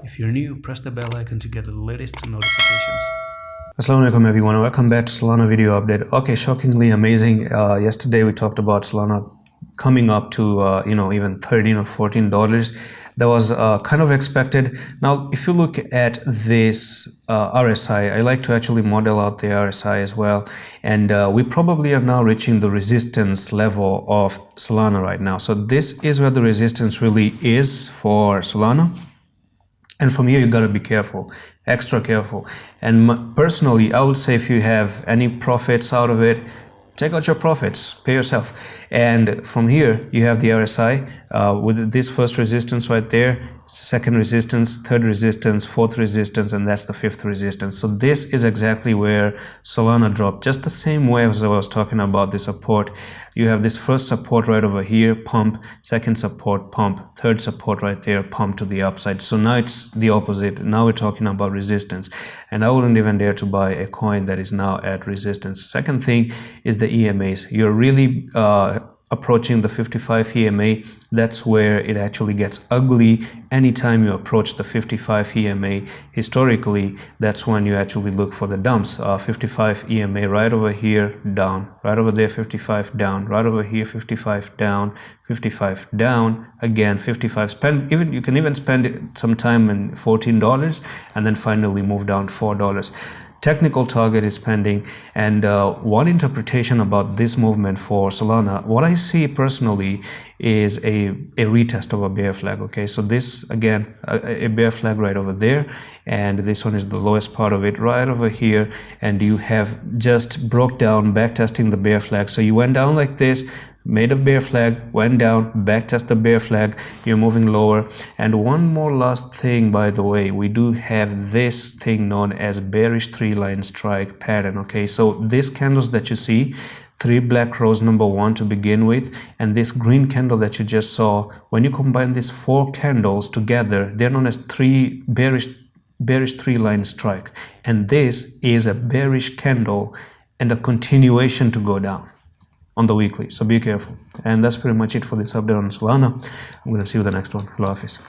If you're new, press the bell icon to get the latest notifications. Assalamu alaikum everyone, welcome back to Solana video update. Okay, shockingly amazing. Yesterday we talked about Solana coming up to even $13 or $14. That was kind of expected. Now if you look at this RSI, I like to actually model out the RSI as well, and we probably are now reaching the resistance level of Solana right now. So this is where the resistance really is for Solana. And from here, you got to be careful, extra careful. And personally, I would say if you have any profits out of it, take out your profits, pay yourself. And from here, you have the RSI with this first resistance right there, second resistance, third resistance, fourth resistance, and that's the fifth resistance. So this is exactly where Solana dropped, just the same way as I was talking about the support. You have this first support right over here, pump, second support, pump, third support right there, pump to the upside. So now it's the opposite. Now we're talking about resistance, and I wouldn't even dare to buy a coin that is now at resistance. Second thing is the EMAs. You're really approaching the 55 EMA. That's where it actually gets ugly. Anytime you approach the 55 EMA, historically, that's when you actually look for the dumps. 55 EMA right over here, down, right over there, 55 down, right over here, 55 down, 55 down, again 55. You can even spend some time in $14 and then finally move down $4. Technical target is pending, and one interpretation about this movement for Solana, what I see personally is a retest of a bear flag. Okay, so this again a bear flag right over there, and this one is the lowest part of it right over here, and you have just broke down, back testing the bear flag. So you went down like this, made a bear flag, went down, back test the bear flag, you're moving lower. And one more last thing, by the way, we do have this thing known as bearish three-line strike pattern. Okay, so these candles that you see, three black rows, number one to begin with, and this green candle that you just saw, when you combine these four candles together, they're known as bearish three-line strike, and this is a bearish candle and a continuation to go down on the weekly. So be careful. And that's pretty much it for this update on Solana. I'm going to see you in the next one. Allah Hafiz.